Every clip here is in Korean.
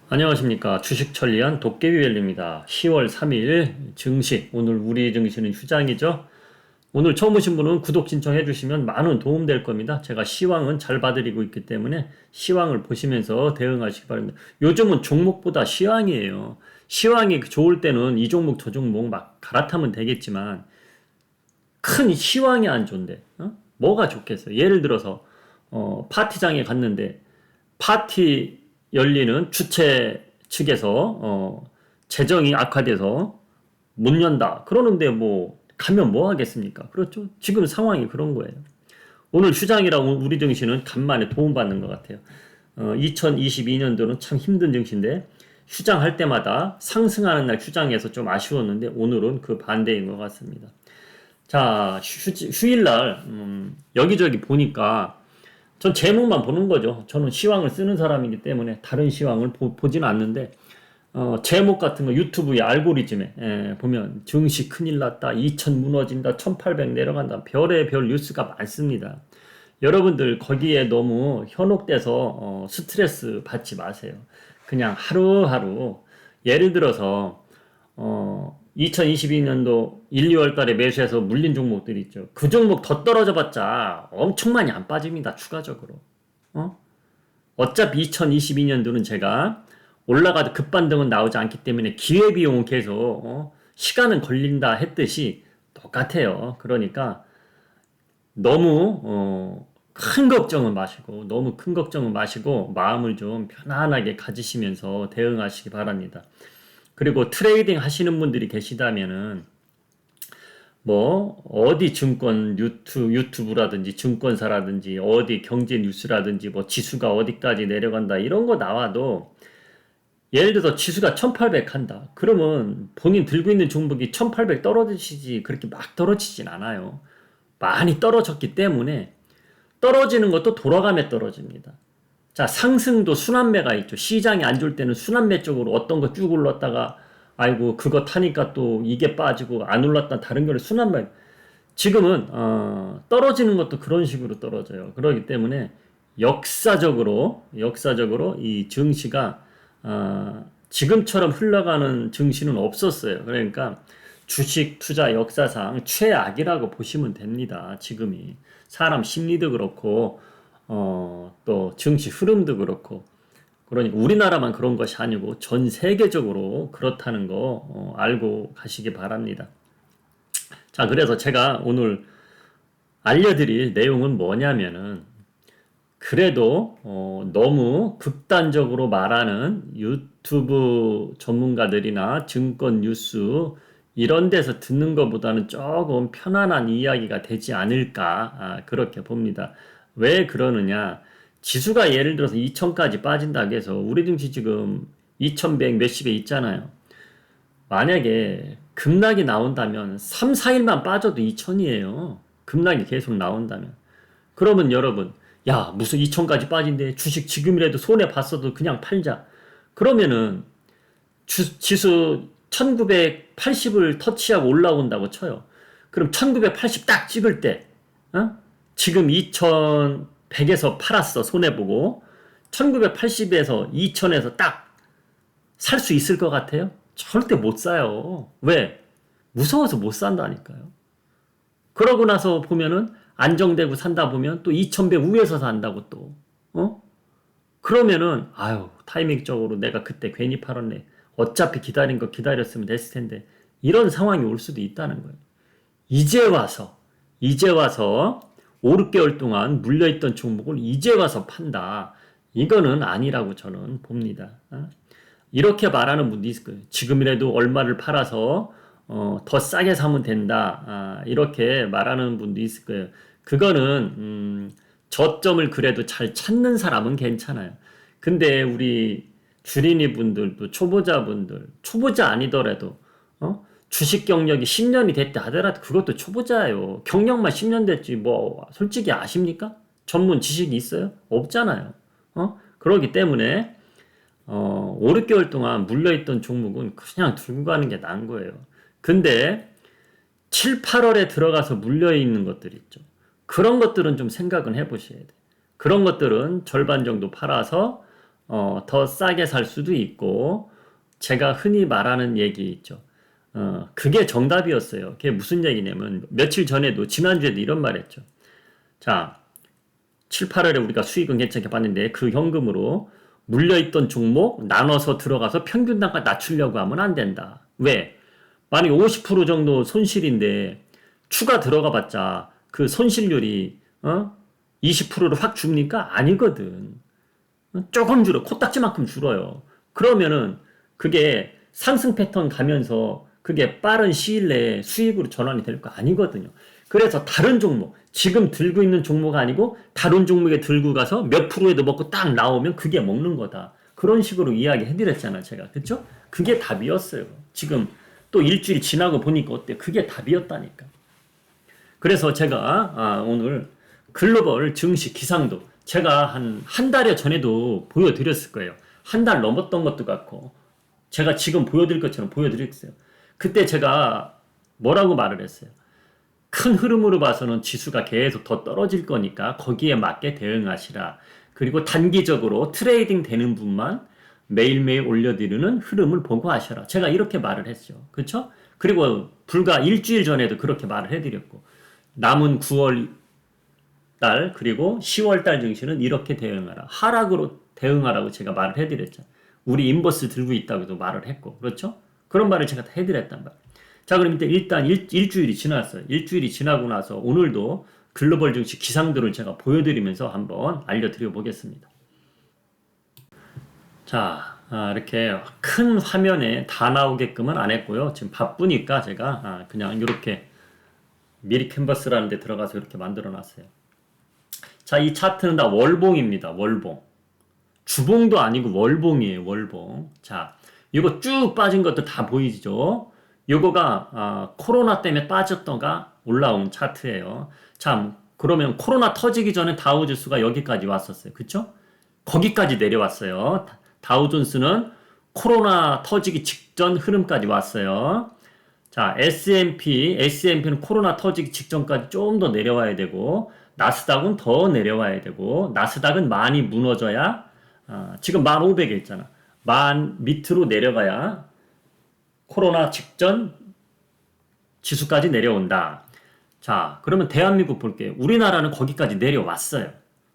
안녕하십니까. 주식천리안 도깨비웰리입니다. 10월 3일 증시. 오늘 우리 증시는 휴장이죠. 오늘 처음 오신 분은 구독 신청해 주시면 많은 도움 될 겁니다. 제가 시황은 잘 봐드리고 있기 때문에 시황을 보시면서 대응하시기 바랍니다. 요즘은 종목보다 시황이에요. 시황이 좋을 때는 이 종목 저 종목 막 갈아타면 되겠지만 큰 시황이 안 좋은데 뭐가 좋겠어요. 예를 들어서 파티장에 갔는데 파티 열리는 주최 측에서 재정이 악화돼서 못 연다. 그러는데 뭐 가면 뭐 하겠습니까? 그렇죠? 지금 상황이 그런 거예요. 오늘 휴장이라고 우리 증시는 간만에 도움받는 것 같아요. 2022년도는 참 힘든 증시인데 휴장할 때마다 상승하는 날 휴장해서 좀 아쉬웠는데 오늘은 그 반대인 것 같습니다. 자, 휴일날 여기저기 보니까 전 제목만 보는 거죠. 저는 시황을 쓰는 사람이기 때문에 다른 시황을 보지는 않는데 제목 같은 거 유튜브의 알고리즘에 보면 증시 큰일 났다, 2000 무너진다, 1800 내려간다, 별의 별 뉴스가 많습니다. 여러분들 거기에 너무 현혹돼서 스트레스 받지 마세요. 그냥 하루하루 예를 들어서 2022년도 1, 2월 달에 매수해서 물린 종목들 있죠. 그 종목 더 떨어져 봤자 엄청 많이 안 빠집니다. 추가적으로. 어? 어차피 2022년도는 제가 올라가도 급반등은 나오지 않기 때문에 기회비용은 계속 시간은 걸린다 했듯이 똑같아요. 그러니까 너무 큰 걱정은 마시고 너무 큰 걱정은 마시고 마음을 좀 편안하게 가지시면서 대응하시기 바랍니다. 그리고 트레이딩 하시는 분들이 계시다면은 뭐 어디 증권 유튜브라든지 증권사라든지 어디 경제 뉴스라든지 뭐 지수가 어디까지 내려간다 이런 거 나와도 예를 들어서 지수가 1800 한다. 그러면 본인 들고 있는 종목이 1800 떨어지지 그렇게 막 떨어지진 않아요. 많이 떨어졌기 때문에 떨어지는 것도 돌아가며 떨어집니다. 자, 상승도 순환매가 있죠. 시장이 안 좋을 때는 순환매 쪽으로 어떤 거 쭉 올랐다가 아이고 그거 타니까 또 이게 빠지고 안 올랐다 다른 거를 순환매. 지금은 떨어지는 것도 그런 식으로 떨어져요. 그렇기 때문에 역사적으로 이 증시가 지금처럼 흘러가는 증시는 없었어요. 그러니까 주식 투자 역사상 최악이라고 보시면 됩니다. 지금이 사람 심리도 그렇고 또 증시 흐름도 그렇고 그러니까 우리나라만 그런 것이 아니고 전 세계적으로 그렇다는 거 알고 가시기 바랍니다. 자, 그래서 제가 오늘 알려드릴 내용은 뭐냐면은 그래도 너무 극단적으로 말하는 유튜브 전문가들이나 증권 뉴스 이런 데서 듣는 것보다는 조금 편안한 이야기가 되지 않을까 그렇게 봅니다. 왜 그러느냐? 지수가 예를 들어서 2000까지 빠진다고 해서 우리 증시 지금 2100 몇십에 있잖아요. 만약에 급락이 나온다면 3, 4일만 빠져도 2000이에요. 급락이 계속 나온다면. 그러면 여러분, 야, 무슨 2000까지 빠진대. 주식 지금이라도 손해 봤어도 그냥 팔자. 그러면은 지수 1980을 터치하고 올라온다고 쳐요. 그럼 1980 딱 찍을 때, 지금 2100에서 팔았어. 손해보고. 1980에서 2000에서 딱 살 수 있을 것 같아요? 절대 못 사요. 왜? 무서워서 못 산다니까요. 그러고 나서 보면은 안정되고 산다 보면 또 2100 위에서 산다고 또. 그러면은 아유, 타이밍적으로 내가 그때 괜히 팔았네. 어차피 기다린 거 기다렸으면 됐을 텐데. 이런 상황이 올 수도 있다는 거예요. 이제 와서 5, 6개월 동안 물려있던 종목을 이제 와서 판다. 이거는 아니라고 저는 봅니다. 이렇게 말하는 분도 있을 거예요. 지금이라도 얼마를 팔아서 더 싸게 사면 된다. 이렇게 말하는 분도 있을 거예요. 그거는 저점을 그래도 잘 찾는 사람은 괜찮아요. 근데 우리 주린이 분들도 초보자 아니더라도 주식 경력이 10년이 됐다 하더라도 그것도 초보자예요. 경력만 10년 됐지 뭐 솔직히 아십니까? 전문 지식이 있어요? 없잖아요. 그렇기 때문에 5, 6개월 동안 물려있던 종목은 그냥 들고 가는 게 나은 거예요. 근데 7, 8월에 들어가서 물려있는 것들 있죠. 그런 것들은 좀 생각은 해보셔야 돼. 그런 것들은 절반 정도 팔아서 더 싸게 살 수도 있고, 제가 흔히 말하는 얘기 있죠. 그게 정답이었어요. 그게 무슨 얘기냐면, 며칠 전에도, 지난주에도 이런 말 했죠. 자, 7, 8월에 우리가 수익은 괜찮게 봤는데, 그 현금으로 물려있던 종목 나눠서 들어가서 평균 단가 낮추려고 하면 안 된다. 왜? 만약에 50% 정도 손실인데, 추가 들어가 봤자, 그 손실률이, 20%를 확 줍니까? 아니거든. 조금 줄어. 코딱지만큼 줄어요. 그러면은 그게 상승 패턴 가면서 그게 빠른 시일 내에 수익으로 전환이 될 거 아니거든요. 그래서 다른 종목, 지금 들고 있는 종목 아니고 다른 종목에 들고 가서 몇 프로에도 먹고 딱 나오면 그게 먹는 거다. 그런 식으로 이야기 해드렸잖아요, 제가. 그쵸? 그게 답이었어요. 지금 또 일주일 지나고 보니까 어때? 그게 답이었다니까. 그래서 제가 오늘 글로벌 증시 기상도 제가 한 달여 전에도 보여드렸을 거예요. 한 달 넘었던 것도 같고 제가 지금 보여드릴 것처럼 보여드렸어요. 그때 제가 뭐라고 말을 했어요. 큰 흐름으로 봐서는 지수가 계속 더 떨어질 거니까 거기에 맞게 대응하시라. 그리고 단기적으로 트레이딩 되는 분만 매일매일 올려드리는 흐름을 보고 하셔라. 제가 이렇게 말을 했죠. 그렇죠? 그리고 불과 일주일 전에도 그렇게 말을 해드렸고 남은 9월 달 그리고 10월 달 증시는 이렇게 대응하라. 하락으로 대응하라고 제가 말을 해드렸죠. 우리 인버스 들고 있다고도 말을 했고 그렇죠? 그런 말을 제가 다 해드렸단 말이에요. 자 그럼 일단 일주일이 지났어요. 일주일이 지나고 나서 오늘도 글로벌 증시 기상도를 제가 보여드리면서 한번 알려드려 보겠습니다. 자 이렇게 큰 화면에 다 나오게끔은 안 했고요. 지금 바쁘니까 제가 그냥 이렇게 미리 캔버스라는 데 들어가서 이렇게 만들어 놨어요. 자, 이 차트는 다 월봉입니다. 월봉. 주봉도 아니고 월봉이에요. 월봉. 자, 이거 쭉 빠진 것도 다 보이죠? 요거가 코로나 때문에 빠졌던가 올라온 차트예요. 참, 그러면 코로나 터지기 전에 다우지수가 여기까지 왔었어요. 그쵸? 거기까지 내려왔어요. 다우존스는 코로나 터지기 직전 흐름까지 왔어요. 자, S&P는 코로나 터지기 직전까지 좀 더 내려와야 되고, 나스닥은 더 내려와야 되고, 나스닥은 많이 무너져야, 지금 1500에 있잖아. 만 밑으로 내려가야 코로나 직전 지수까지 내려온다. 자, 그러면 대한민국 볼게요. 우리나라는 거기까지 내려왔어요.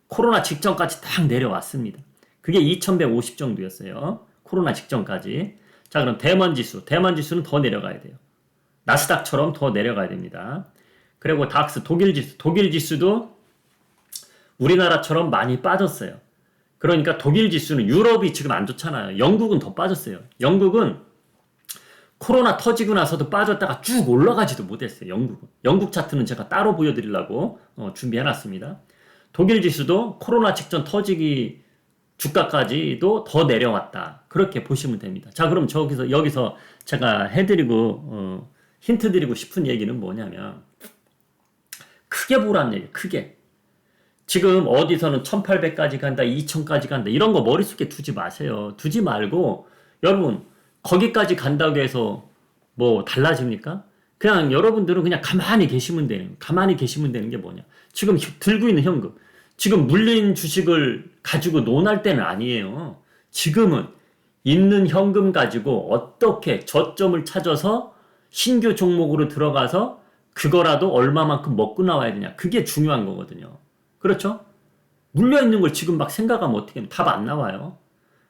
코로나 직전까지 딱 내려왔습니다. 그게 2150 정도였어요. 코로나 직전까지. 자, 그럼 대만 지수는 더 내려가야 돼요. 나스닥처럼 더 내려가야 됩니다. 그리고 닥스, 독일 지수도 우리나라처럼 많이 빠졌어요. 그러니까 독일 지수는 유럽이 지금 안 좋잖아요. 영국은 더 빠졌어요. 영국은 코로나 터지고 나서도 빠졌다가 쭉 올라가지도 못했어요. 영국 차트는 제가 따로 보여드리려고 준비해놨습니다. 독일 지수도 코로나 직전 터지기 주가까지도 더 내려왔다. 그렇게 보시면 됩니다. 자, 그럼 여기서 제가 해드리고 힌트 드리고 싶은 얘기는 뭐냐면 크게 보라는 얘기. 크게. 지금 어디서는 1800까지 간다, 2000까지 간다 이런 거 머릿속에 두지 마세요. 두지 말고 여러분 거기까지 간다고 해서 뭐 달라집니까? 그냥 여러분들은 그냥 가만히 계시면 되는 게 뭐냐. 지금 들고 있는 현금. 지금 물린 주식을 가지고 논할 때는 아니에요. 지금은 있는 현금 가지고 어떻게 저점을 찾아서 신규 종목으로 들어가서 그거라도 얼마만큼 먹고 나와야 되냐. 그게 중요한 거거든요. 그렇죠? 물려있는 걸 지금 막 생각하면 어떻게 답 안 나와요.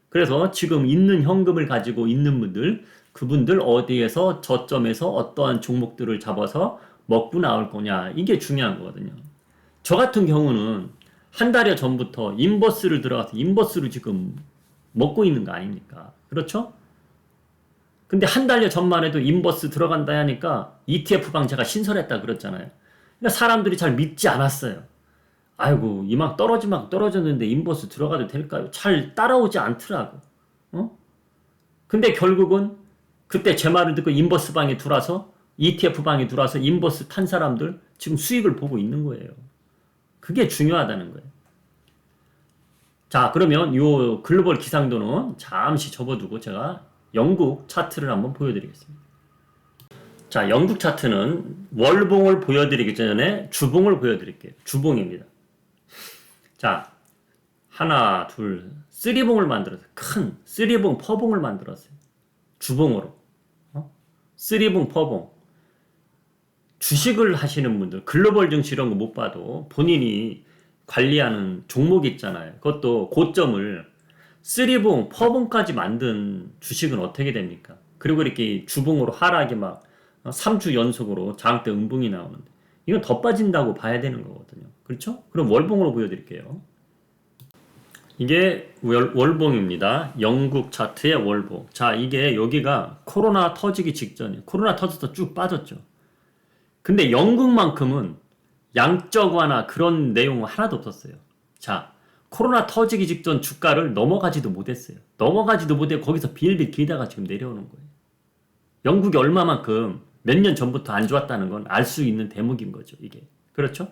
그래서 지금 있는 현금을 가지고 있는 분들, 그분들 어디에서 저점에서 어떠한 종목들을 잡아서 먹고 나올 거냐. 이게 중요한 거거든요. 저 같은 경우는 한 달여 전부터 인버스를 들어가서 인버스를 지금 먹고 있는 거 아닙니까? 그렇죠? 근데 한 달여 전만 해도 인버스 들어간다 하니까 ETF방 제가 신설했다 그랬잖아요. 그러니까 사람들이 잘 믿지 않았어요. 아이고 이만 떨어졌는데 인버스 들어가도 될까요? 잘 따라오지 않더라고. 근데 결국은 그때 제 말을 듣고 인버스 방에 들어와서 ETF 방에 들어와서 인버스 탄 사람들 지금 수익을 보고 있는 거예요. 그게 중요하다는 거예요. 자, 그러면 요 글로벌 기상도는 잠시 접어두고 제가 영국 차트를 한번 보여드리겠습니다. 자, 영국 차트는 월봉을 보여드리기 전에 주봉을 보여드릴게요. 주봉입니다. 자, 하나, 둘, 쓰리봉을 만들었어요. 큰 쓰리봉, 퍼봉을 만들었어요. 주봉으로. 쓰리봉, 퍼봉. 주식을 하시는 분들, 글로벌 증시 이런 거 못 봐도 본인이 관리하는 종목 있잖아요. 그것도 고점을 쓰리봉, 퍼봉까지 만든 주식은 어떻게 됩니까? 그리고 이렇게 주봉으로 하락이 막 3주 연속으로 장대 음봉이 나오는데 이건 더 빠진다고 봐야 되는 거거든요. 그렇죠? 그럼 월봉으로 보여드릴게요. 이게 월봉입니다. 영국 차트의 월봉. 자, 이게 여기가 코로나 터지기 직전이에요. 코로나 터져서 쭉 빠졌죠. 근데 영국만큼은 양적 완화 그런 내용은 하나도 없었어요. 자, 코로나 터지기 직전 주가를 넘어가지도 못했어요. 넘어가지도 못해 거기서 빌빌 기다가 지금 내려오는 거예요. 영국이 얼마만큼 몇 년 전부터 안 좋았다는 건 알 수 있는 대목인 거죠, 이게. 그렇죠?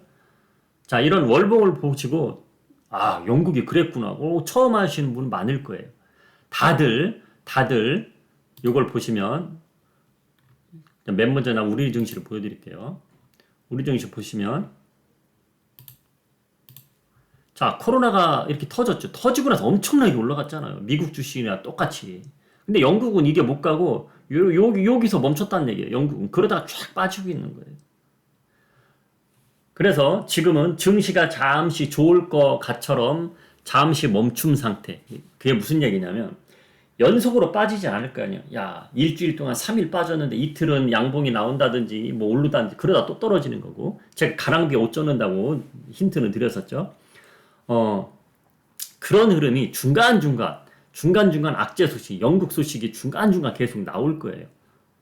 자, 이런 월봉을 보시고, 아, 영국이 그랬구나. 처음 하시는 분 많을 거예요. 다들, 이걸 보시면, 맨 먼저 나 우리 증시를 보여드릴게요. 우리 증시 보시면, 자, 코로나가 이렇게 터졌죠. 터지고 나서 엄청나게 올라갔잖아요. 미국 주식이나 똑같이. 근데 영국은 이게 못 가고, 여기서 멈췄다는 얘기예요. 영국은. 그러다가 쫙 빠지고 있는 거예요. 그래서 지금은 증시가 잠시 좋을 것 같처럼 잠시 멈춤 상태. 그게 무슨 얘기냐면, 연속으로 빠지지 않을 거 아니야. 야, 일주일 동안 3일 빠졌는데 이틀은 양봉이 나온다든지, 뭐 오르다든지, 그러다 또 떨어지는 거고. 제가 가랑비에 옷 젖는다고 힌트는 드렸었죠. 그런 흐름이 중간중간 악재 소식, 영국 소식이 중간중간 계속 나올 거예요.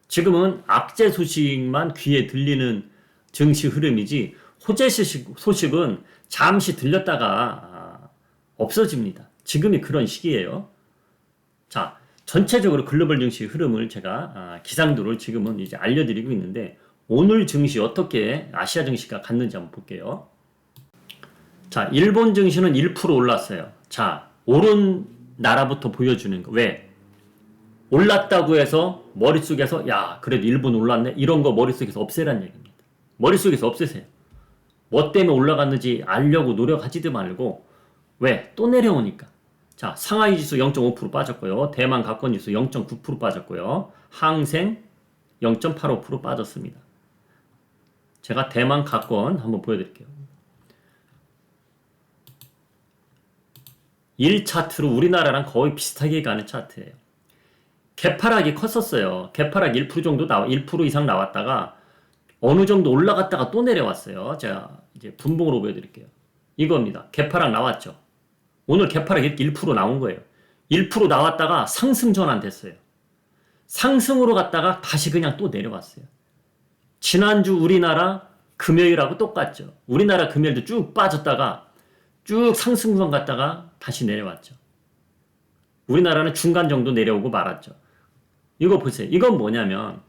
지금은 악재 소식만 귀에 들리는 증시 흐름이지 호재 소식은 잠시 들렸다가 없어집니다. 지금이 그런 시기예요. 자, 전체적으로 글로벌 증시 흐름을 제가 기상도를 지금은 이제 알려드리고 있는데 오늘 증시 어떻게 아시아 증시가 갔는지 한번 볼게요. 자, 일본 증시는 1% 올랐어요. 자, 오른 나라부터 보여주는 거. 왜? 올랐다고 해서 머릿속에서 야, 그래도 일본 올랐네? 이런 거 머릿속에서 없애란 얘기입니다. 머릿속에서 없애세요. 뭐 때문에 올라갔는지 알려고 노력하지도 말고 왜? 또 내려오니까. 자, 상하이 지수 0.5% 빠졌고요. 대만 가권 지수 0.9% 빠졌고요. 항생 0.85% 빠졌습니다. 제가 대만 가권 한번 보여드릴게요. 1차트로 우리나라랑 거의 비슷하게 가는 차트예요. 개파락이 컸었어요. 개파락 1% 정도 1% 이상 나왔다가 어느 정도 올라갔다가 또 내려왔어요. 제가 이제 분봉으로 보여드릴게요. 이겁니다. 개파락 나왔죠. 오늘 개파락 이렇게 1% 나온 거예요. 1% 나왔다가 상승 전환됐어요. 상승으로 갔다가 다시 그냥 또 내려왔어요. 지난주 우리나라 금요일하고 똑같죠. 우리나라 금요일도 쭉 빠졌다가 쭉 상승선 갔다가 다시 내려왔죠. 우리나라는 중간 정도 내려오고 말았죠. 이거 보세요. 이건 뭐냐면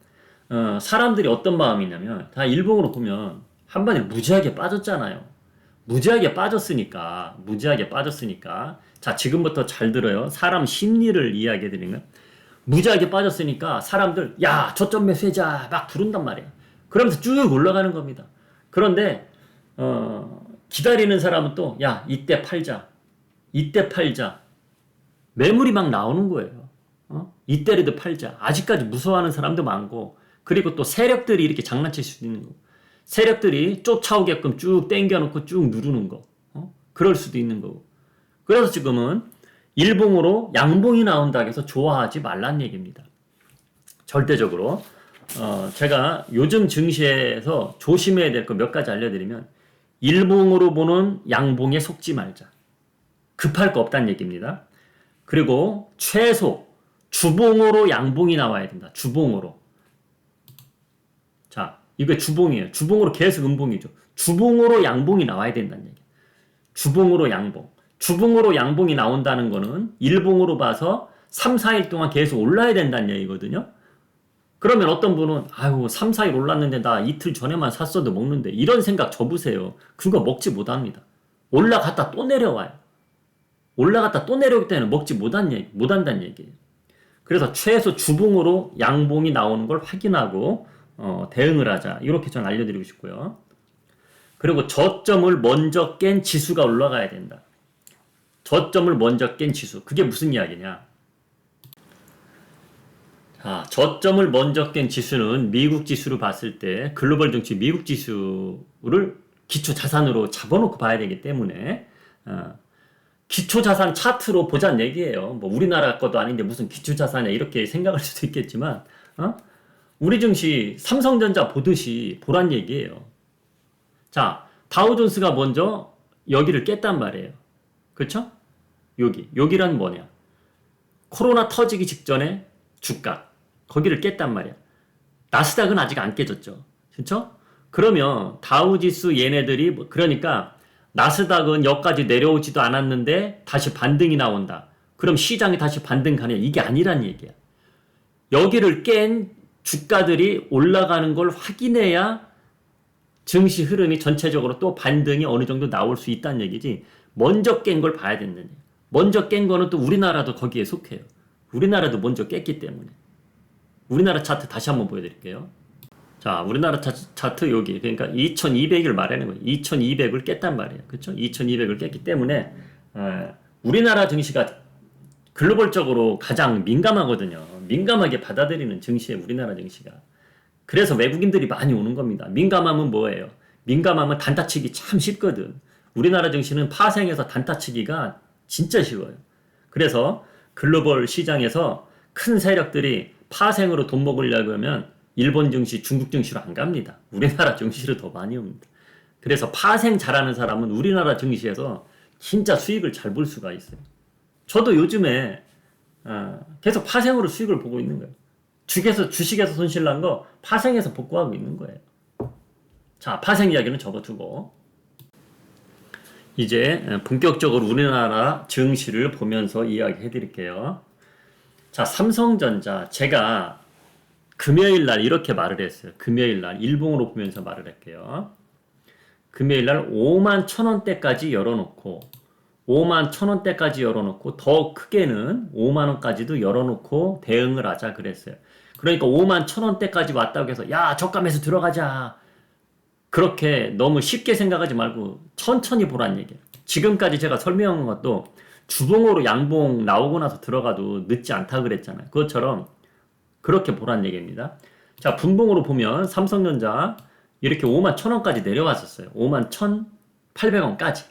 사람들이 어떤 마음이냐면 다 일봉으로 보면 한 번에 무지하게 빠졌잖아요. 무지하게 빠졌으니까 자, 지금부터 잘 들어요. 사람 심리를 이야기해 드리는 거예요. 무지하게 빠졌으니까 사람들 야, 저점 매수해자 막 부른단 말이에요. 그러면서 쭉 올라가는 겁니다. 그런데 기다리는 사람은 또 야, 이때 팔자 매물이 막 나오는 거예요. 이때라도 팔자. 아직까지 무서워하는 사람도 많고 그리고 또 세력들이 이렇게 장난칠 수도 있는 거고 세력들이 쫓아오게끔 쭉 땡겨놓고 쭉 누르는 거 그럴 수도 있는 거고 그래서 지금은 일봉으로 양봉이 나온다 해서 좋아하지 말란 얘기입니다. 절대적으로 제가 요즘 증시에서 조심해야 될 거 몇 가지 알려드리면 일봉으로 보는 양봉에 속지 말자. 급할 거 없다는 얘기입니다. 그리고 최소 주봉으로 양봉이 나와야 된다. 주봉으로. 자, 이게 주봉이에요. 주봉으로 계속 음봉이죠. 주봉으로 양봉이 나와야 된다는 얘기예요. 주봉으로 양봉. 주봉으로 양봉이 나온다는 거는 일봉으로 봐서 3, 4일 동안 계속 올라야 된다는 얘기거든요. 그러면 어떤 분은 아유 3, 4일 올랐는데 나 이틀 전에만 샀어도 먹는데 이런 생각 접으세요. 그거 먹지 못합니다. 올라갔다 또 내려와요. 올라갔다 또 내려오기 때문에 먹지 못한다는 얘기예요. 그래서 최소 주봉으로 양봉이 나오는 걸 확인하고 대응을 하자. 이렇게 저는 알려드리고 싶고요. 그리고 저점을 먼저 깬 지수가 올라가야 된다. 저점을 먼저 깬 지수. 그게 무슨 이야기냐? 자, 저점을 먼저 깬 지수는 미국 지수로 봤을 때 글로벌 증시 미국 지수를 기초 자산으로 잡아놓고 봐야 되기 때문에 기초 자산 차트로 보자는 얘기예요. 뭐 우리나라 것도 아닌데 무슨 기초 자산이야 이렇게 생각할 수도 있겠지만 우리 증시 삼성전자 보듯이 보란 얘기예요. 자, 다우존스가 먼저 여기를 깼단 말이에요. 그렇죠? 여기란 뭐냐? 코로나 터지기 직전에 주가 거기를 깼단 말이야. 나스닥은 아직 안 깨졌죠. 그렇죠? 그러면 다우지수 얘네들이 그러니까 나스닥은 여기까지 내려오지도 않았는데 다시 반등이 나온다. 그럼 시장이 다시 반등 가냐? 이게 아니란 얘기야. 여기를 깬 주가들이 올라가는 걸 확인해야 증시 흐름이 전체적으로 또 반등이 어느 정도 나올 수 있다는 얘기지. 먼저 깬 걸 봐야 된다는 얘기야. 먼저 깬 거는 또 우리나라도 거기에 속해요. 우리나라도 먼저 깼기 때문에. 우리나라 차트 다시 한번 보여드릴게요. 자, 우리나라 차트 여기. 그러니까 2200을 말하는 거예요. 2200을 깼단 말이에요. 그렇죠? 2200을 깼기 때문에 우리나라 증시가 글로벌적으로 가장 민감하거든요. 민감하게 받아들이는 증시에 우리나라 증시가. 그래서 외국인들이 많이 오는 겁니다. 민감하면 뭐예요? 민감하면 단타치기 참 쉽거든. 우리나라 증시는 파생해서 단타치기가 진짜 쉬워요. 그래서 글로벌 시장에서 큰 세력들이 파생으로 돈 먹으려고 하면 일본 증시, 중국 증시로 안 갑니다. 우리나라 증시로 더 많이 옵니다. 그래서 파생 잘하는 사람은 우리나라 증시에서 진짜 수익을 잘 볼 수가 있어요. 저도 요즘에 계속 파생으로 수익을 보고 있는 거예요. 주식에서 손실 난 거 파생해서 복구하고 있는 거예요. 자, 파생 이야기는 접어두고 이제 본격적으로 우리나라 증시를 보면서 이야기해 드릴게요. 자, 삼성전자 제가 금요일 날 이렇게 말을 했어요. 금요일 날 일봉으로 보면서 말을 할게요. 금요일 날 5만 1,000원대까지 열어놓고 5만 1,000원대까지 열어놓고 더 크게는 5만 원까지도 열어놓고 대응을 하자 그랬어요. 그러니까 5만 1,000원대까지 왔다고 해서 야 저감에서 들어가자 그렇게 너무 쉽게 생각하지 말고 천천히 보란 얘기예요. 지금까지 제가 설명한 것도 주봉으로 양봉 나오고 나서 들어가도 늦지 않다 그랬잖아요. 그것처럼 그렇게 보란 얘기입니다. 자, 분봉으로 보면 삼성전자 이렇게 5만 1,000원까지 내려왔었어요. 5만 1,800원까지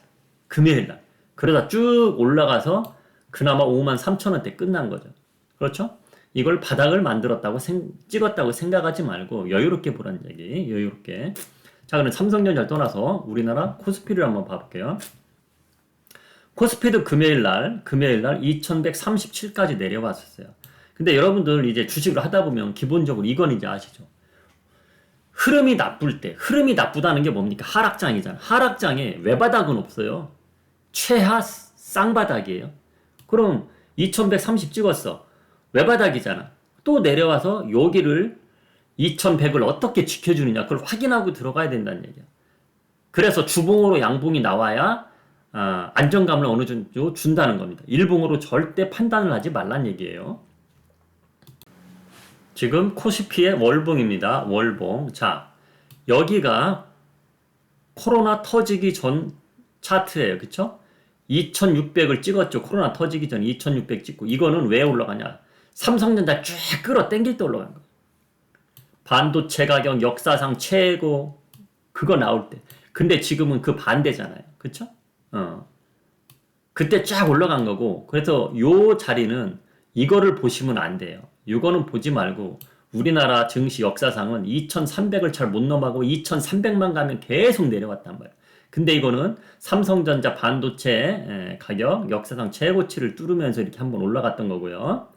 금요일날. 그러다 쭉 올라가서 그나마 5만 3,000원대 끝난 거죠. 그렇죠? 이걸 바닥을 만들었다고 찍었다고 생각하지 말고 여유롭게 보란 얘기. 여유롭게. 자, 그럼 삼성전자를 떠나서 우리나라 코스피를 한번 봐볼게요. 코스피도 금요일날 2137까지 내려왔었어요. 근데 여러분들 이제 주식을 하다 보면 기본적으로 이건 이제 아시죠? 흐름이 나쁠 때, 흐름이 나쁘다는 게 뭡니까? 하락장이잖아. 하락장에 외바닥은 없어요. 최하 쌍바닥이에요. 그럼 2130 찍었어. 외바닥이잖아. 또 내려와서 여기를 2100을 어떻게 지켜주느냐 그걸 확인하고 들어가야 된다는 얘기야. 그래서 주봉으로 양봉이 나와야 안정감을 어느 정도 준다는 겁니다. 일봉으로 절대 판단을 하지 말란 얘기예요. 지금 코스피의 월봉입니다. 월봉. 자, 여기가 코로나 터지기 전 차트예요. 그쵸? 2600을 찍었죠. 코로나 터지기 전 2600 찍고. 이거는 왜 올라가냐? 삼성전자 쭉 끌어 당길 때 올라간 거예요. 반도체 가격 역사상 최고 그거 나올 때. 근데 지금은 그 반대잖아요. 그쵸? 그때 쫙 올라간 거고. 그래서 요 자리는 이거를 보시면 안 돼요. 이거는 보지 말고 우리나라 증시 역사상은 2300을 잘 못 넘어가고 2300만 가면 계속 내려왔단 말이에요. 근데 이거는 삼성전자 반도체 가격 역사상 최고치를 뚫으면서 이렇게 한번 올라갔던 거고요.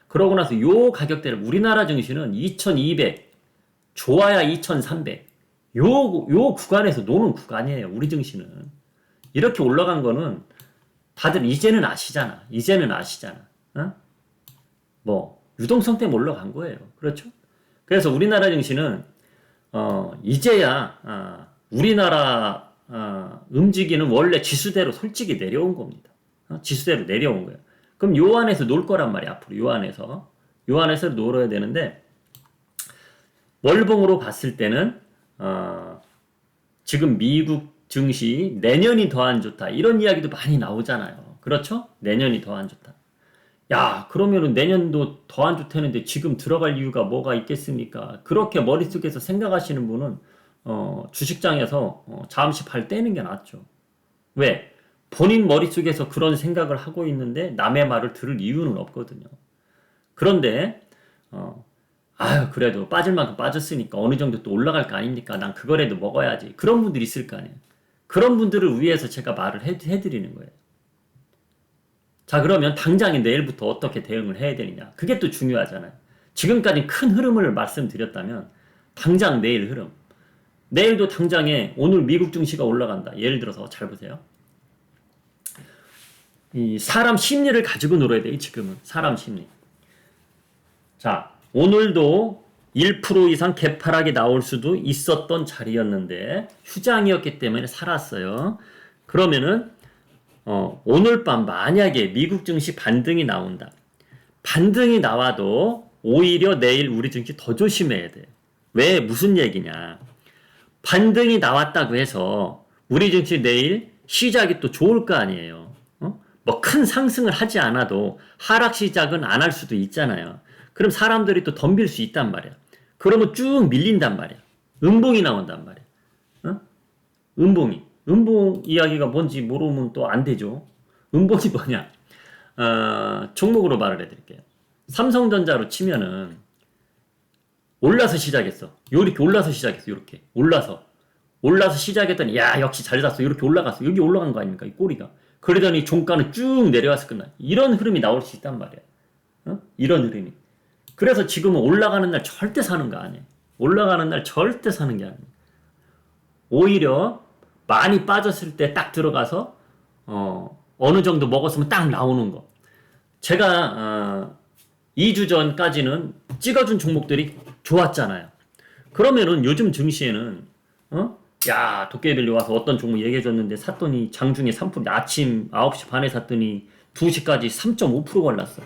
그러고 나서 요 가격대를 우리나라 증시는 2200 좋아야 2300 요 구간에서 노는 구간이에요. 우리 증시는 이렇게 올라간 거는 다들 이제는 아시잖아. 뭐 유동성 때문에 올라간 거예요. 그렇죠? 그래서 우리나라 증시는 이제야 우리나라 움직이는 원래 지수대로 솔직히 내려온 겁니다. 지수대로 내려온 거예요. 그럼 요 안에서 놀 거란 말이야. 앞으로 요 안에서 놀아야 되는데 월봉으로 봤을 때는 지금 미국 증시 내년이 더 안 좋다 이런 이야기도 많이 나오잖아요. 그렇죠? 내년이 더 안 좋다. 야, 그러면은 내년도 더 안 좋다는데 지금 들어갈 이유가 뭐가 있겠습니까? 그렇게 머릿속에서 생각하시는 분은 주식장에서 잠시 발 떼는 게 낫죠. 왜? 본인 머릿속에서 그런 생각을 하고 있는데 남의 말을 들을 이유는 없거든요. 그런데 아유 그래도 빠질 만큼 빠졌으니까 어느 정도 또 올라갈 거 아닙니까? 난 그거라도 먹어야지. 그런 분들이 있을 거 아니에요. 그런 분들을 위해서 제가 말을 해드리는 거예요. 자, 그러면 당장에 내일부터 어떻게 대응을 해야 되느냐. 그게 또 중요하잖아요. 지금까지 큰 흐름을 말씀드렸다면 당장 내일 흐름. 내일도 당장에 오늘 미국 증시가 올라간다. 예를 들어서 잘 보세요. 이 사람 심리를 가지고 놀아야 돼요. 지금은 사람 심리. 자, 오늘도 1% 이상 개파락이 나올 수도 있었던 자리였는데 휴장이었기 때문에 살았어요. 그러면은 오늘 밤 만약에 미국 증시 반등이 나온다. 반등이 나와도 오히려 내일 우리 증시 더 조심해야 돼. 왜? 무슨 얘기냐. 반등이 나왔다고 해서 우리 증시 내일 시작이 또 좋을 거 아니에요. 뭐 큰 상승을 하지 않아도 하락 시작은 안 할 수도 있잖아요. 그럼 사람들이 또 덤빌 수 있단 말이야. 그러면 쭉 밀린단 말이야. 음봉이 나온단 말이야. 음봉이. 음봉 이야기가 뭔지 모르면 또 안 되죠. 음봉이 뭐냐? 종목으로 말을 해드릴게요. 삼성전자로 치면은 올라서 시작했어. 요렇게 올라서 시작했어. 요렇게 올라서 시작했더니 야 역시 잘 샀어. 이렇게 올라갔어. 여기 올라간 거 아닙니까? 이 꼬리가. 그러더니 종가는 쭉 내려와서 끝나. 이런 흐름이 나올 수 있단 말이야. 이런 흐름이. 그래서 지금은 올라가는 날 절대 사는 거 아니에요. 올라가는 날 절대 사는 게 아니에요. 오히려 많이 빠졌을 때 딱 들어가서 어느 정도 먹었으면 딱 나오는 거. 제가 2주 전까지는 찍어준 종목들이 좋았잖아요. 그러면은 요즘 증시에는 야 도깨비벨리 와서 어떤 종목 얘기해줬는데 샀더니 장중에 3% 아침 9시 반에 샀더니 2시까지 3.5% 올랐어.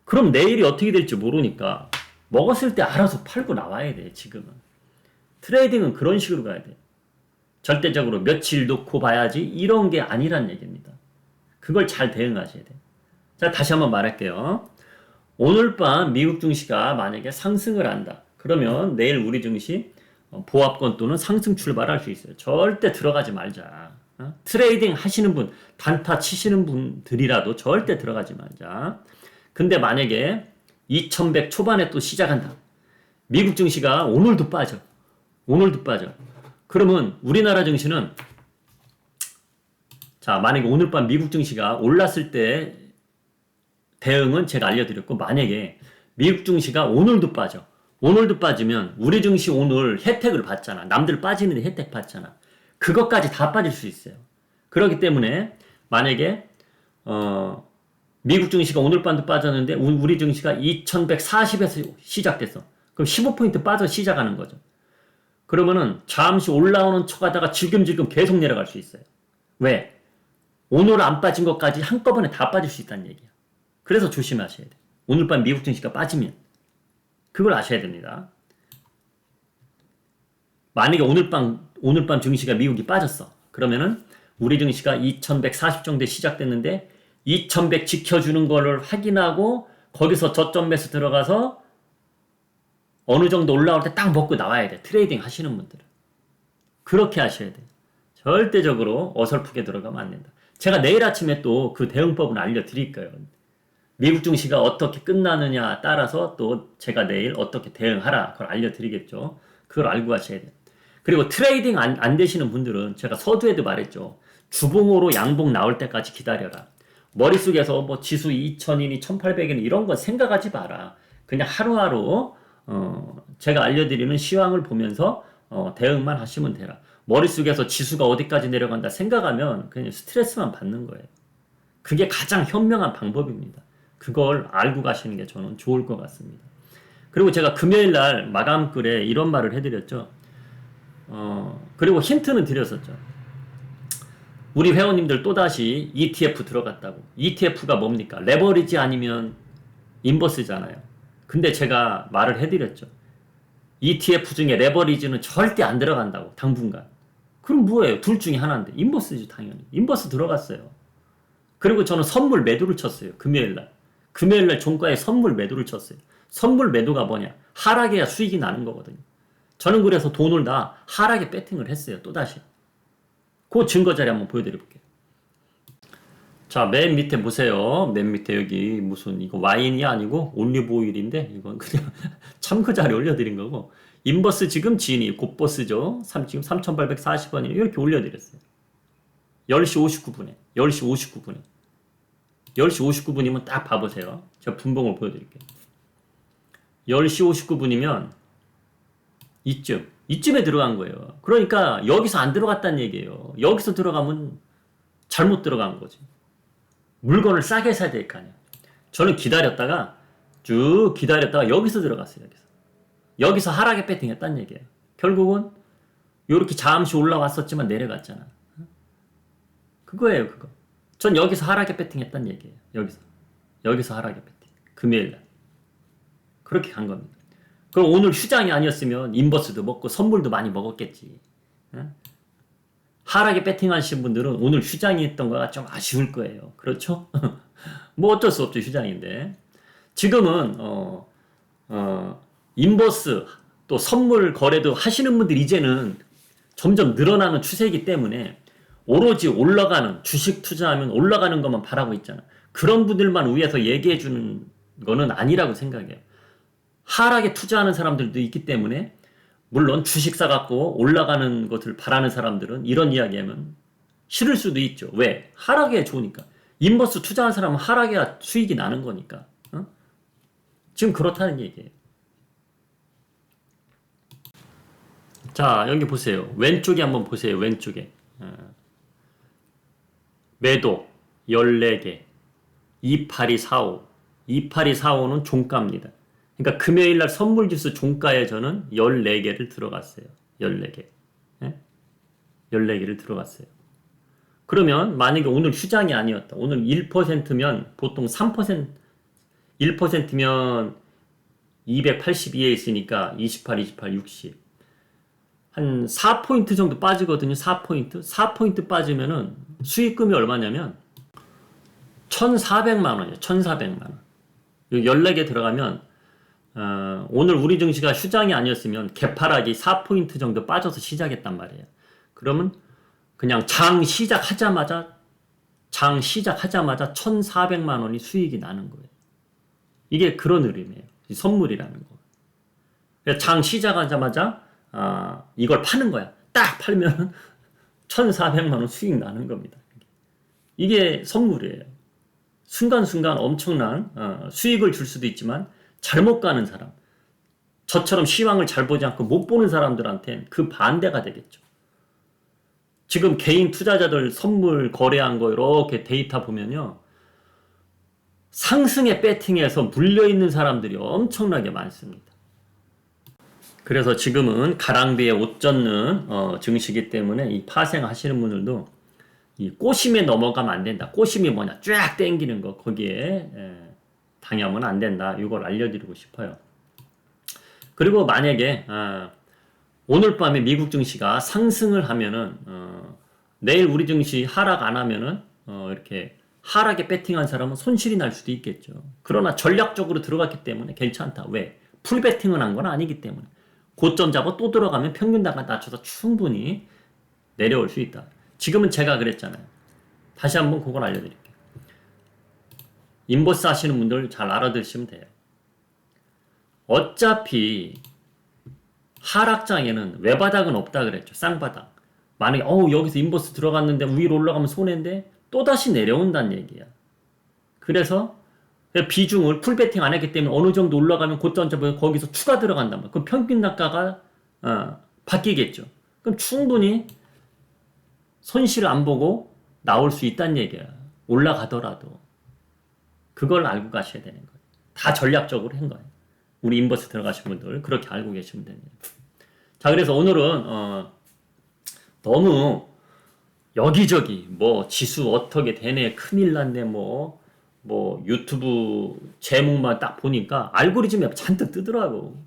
그럼 내일이 어떻게 될지 모르니까 먹었을 때 알아서 팔고 나와야 돼. 지금은 트레이딩은 그런 식으로 가야 돼. 절대적으로 며칠 놓고 봐야지 이런 게 아니란 얘기입니다. 그걸 잘 대응하셔야 돼. 자, 다시 한번 말할게요. 오늘 밤 미국 증시가 만약에 상승을 한다. 그러면 내일 우리 증시 보합권 또는 상승 출발할 수 있어요. 절대 들어가지 말자. 트레이딩 하시는 분, 단타 치시는 분들이라도 절대 들어가지 말자. 근데 만약에 2100 초반에 또 시작한다. 미국 증시가 오늘도 빠져. 그러면 우리나라 증시는 자, 만약에 오늘 밤 미국 증시가 올랐을 때 대응은 제가 알려드렸고, 만약에 미국 증시가 오늘도 빠지면 우리 증시 오늘 혜택을 받잖아. 남들 빠지는데 혜택 받잖아. 그것까지 다 빠질 수 있어요. 그렇기 때문에 만약에 미국 증시가 오늘 밤도 빠졌는데 우리 증시가 2140에서 시작됐어. 그럼 15포인트 빠져 시작하는 거죠. 그러면은 잠시 올라오는 척 하다가 질금질금 계속 내려갈 수 있어요. 왜? 오늘 안 빠진 것까지 한꺼번에 다 빠질 수 있다는 얘기야. 그래서 조심하셔야 돼. 오늘 밤 미국 증시가 빠지면 그걸 아셔야 됩니다. 만약에 오늘 밤 증시가 미국이 빠졌어. 그러면은 우리 증시가 2140 정도에 시작됐는데 2100 지켜주는 거를 확인하고 거기서 저점 매수 들어가서 어느 정도 올라올 때 딱 먹고 나와야 돼. 트레이딩 하시는 분들은. 그렇게 하셔야 돼. 절대적으로 어설프게 들어가면 안 된다. 제가 내일 아침에 또 그 대응법을 알려드릴 거예요. 미국 증시가 어떻게 끝나느냐 따라서 또 제가 내일 어떻게 대응하라 그걸 알려드리겠죠. 그걸 알고 가셔야 돼요. 그리고 트레이딩 안 되시는 분들은 제가 서두에도 말했죠. 주봉으로 양봉 나올 때까지 기다려라. 머릿속에서 뭐 지수 2000이니 1800이니 이런 건 생각하지 마라. 그냥 하루하루 제가 알려드리는 시황을 보면서 대응만 하시면 되라. 머릿속에서 지수가 어디까지 내려간다 생각하면 그냥 스트레스만 받는 거예요. 그게 가장 현명한 방법입니다. 그걸 알고 가시는 게 저는 좋을 것 같습니다. 그리고 제가 금요일날 마감글에 이런 말을 해드렸죠. 그리고 힌트는 드렸었죠. 우리 회원님들 또다시 ETF 들어갔다고. ETF가 뭡니까? 레버리지 아니면 인버스잖아요. 근데 제가 말을 해드렸죠. ETF 중에 레버리지는 절대 안 들어간다고. 당분간. 그럼 뭐예요? 둘 중에 하나인데. 인버스죠, 당연히. 인버스 들어갔어요. 그리고 저는 선물 매도를 쳤어요. 금요일날. 금요일날 종가에 선물 매도를 쳤어요. 선물 매도가 뭐냐? 하락해야 수익이 나는 거거든요. 저는 그래서 돈을 다 하락에 배팅을 했어요. 또다시. 그 증거 자료 한번 보여드릴게요. 자, 맨 밑에 보세요. 맨 밑에 여기 무슨 이거 와인이 아니고 올리브 오일인데 이건 그냥 참고 자료 올려드린 거고 인버스 지금 진입 곧버스죠. 지금 3,840원이에요. 이렇게 올려드렸어요. 10시 59분에 10시 59분에 10시 59분이면 딱 봐보세요. 제가 분봉을 보여드릴게요. 10시 59분이면 이쯤에 들어간 거예요. 그러니까 여기서 안 들어갔다는 얘기예요. 여기서 들어가면 잘못 들어간 거지. 물건을 싸게 사야 될 거 아니야. 저는 쭉 기다렸다가 여기서 들어갔어요. 여기서 하락에 배팅했다는 얘기예요. 결국은 이렇게 잠시 올라왔었지만 내려갔잖아. 그거예요, 그거. 전 여기서 하락에 배팅했다는 얘기예요. 여기서 하락에 배팅. 금요일날. 그렇게 간 겁니다. 그럼 오늘 휴장이 아니었으면 인버스도 먹고 선물도 많이 먹었겠지. 하락에 배팅하신 분들은 오늘 휴장이 있던 거가 좀 아쉬울 거예요. 그렇죠? 뭐 어쩔 수 없죠. 휴장인데. 지금은 인버스 또 선물 거래도 하시는 분들 이제는 점점 늘어나는 추세이기 때문에 오로지 올라가는 주식 투자하면 올라가는 것만 바라고 있잖아. 그런 분들만 위해서 얘기해 주는 거는 아니라고 생각해요. 하락에 투자하는 사람들도 있기 때문에 물론 주식 사갖고 올라가는 것을 바라는 사람들은 이런 이야기하면 싫을 수도 있죠. 왜? 하락에 좋으니까. 인버스 투자하는 사람은 하락해야 수익이 나는 거니까. 어? 지금 그렇다는 얘기예요. 자, 여기 보세요. 왼쪽에 한번 보세요. 왼쪽에. 매도 14개. 28245. 28245는 종가입니다. 그러니까 금요일날 선물지수 종가에 저는 14개를 들어갔어요. 14개. 예? 14개를 들어갔어요. 그러면 만약에 오늘 휴장이 아니었다. 오늘 1%면 보통 3%, 1%면 282에 있으니까 28, 28, 60. 한 4포인트 정도 빠지거든요. 4포인트. 4포인트 빠지면은 수익금이 얼마냐면 1,400만 원이에요. 1,400만 원. 14개 들어가면 오늘 우리 증시가 휴장이 아니었으면 개파락이 4포인트 정도 빠져서 시작했단 말이에요. 그러면 그냥 장 시작하자마자 1,400만 원이 수익이 나는 거예요. 이게 그런 흐름이에요. 선물이라는 거. 장 시작하자마자 이걸 파는 거야. 딱 팔면 1,400만 원 수익 나는 겁니다. 이게 선물이에요. 순간순간 엄청난 수익을 줄 수도 있지만 잘못 가는 사람, 저처럼 시황을 잘 보지 않고 못 보는 사람들한테는 그 반대가 되겠죠. 지금 개인 투자자들 선물 거래한 거 이렇게 데이터 보면요. 상승에 배팅해서 물려있는 사람들이 엄청나게 많습니다. 그래서 지금은 가랑비에 옷 젖는 증시기 때문에 이 파생하시는 분들도 이 꼬심에 넘어가면 안 된다. 꼬심이 뭐냐? 쫙 땡기는 거 거기에 당하면 안 된다. 이걸 알려드리고 싶어요. 그리고 만약에 오늘 밤에 미국 증시가 상승을 하면은 내일 우리 증시 하락 안 하면은 이렇게 하락에 배팅한 사람은 손실이 날 수도 있겠죠. 그러나 전략적으로 들어갔기 때문에 괜찮다. 왜? 풀 배팅은 한 건 아니기 때문에. 고점 잡아 또 들어가면 평균단가 낮춰서 충분히 내려올 수 있다. 지금은 제가 그랬잖아요. 다시 한번 그걸 알려드릴게요. 인버스 하시는 분들 잘 알아들으시면 돼요. 어차피 하락장에는 외바닥은 없다 그랬죠. 쌍바닥. 만약에 여기서 인버스 들어갔는데 위로 올라가면 손해인데 또다시 내려온다는 얘기야. 그래서 비중을 풀배팅 안 했기 때문에 어느 정도 올라가면 고점 잡으면 거기서 추가 들어간단 말이야. 그럼 평균 단가가 바뀌겠죠. 그럼 충분히 손실을 안 보고 나올 수 있다는 얘기야. 올라가더라도. 그걸 알고 가셔야 되는 거예요. 다 전략적으로 한 거예요. 우리 인버스 들어가신 분들 그렇게 알고 계시면 됩니다. 자, 그래서 오늘은 너무 여기저기 뭐 지수 어떻게 되네 큰일 났네 뭐 유튜브 제목만 딱 보니까 알고리즘이 잔뜩 뜨더라고.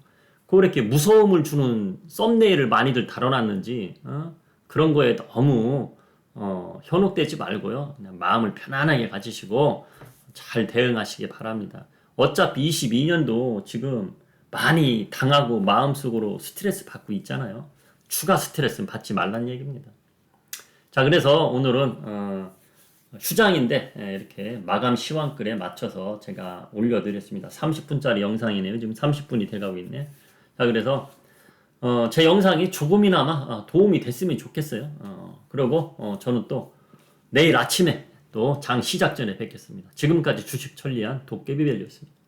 그렇게 무서움을 주는 썸네일을 많이들 달아놨는지 그런 거에 너무 현혹되지 말고요. 그냥 마음을 편안하게 가지시고 잘 대응하시기 바랍니다. 어차피 22년도 지금 많이 당하고 마음속으로 스트레스 받고 있잖아요. 추가 스트레스는 받지 말란 얘기입니다. 자, 그래서 오늘은 휴장인데 이렇게 마감 시황글에 맞춰서 제가 올려드렸습니다. 30분짜리 영상이네요. 지금 30분이 돼가고 있네. 자, 그래서 제 영상이 조금이나마 도움이 됐으면 좋겠어요. 그리고 저는 또 내일 아침에 또 장 시작 전에 뵙겠습니다. 지금까지 주식 천리안 도깨비벨리였습니다.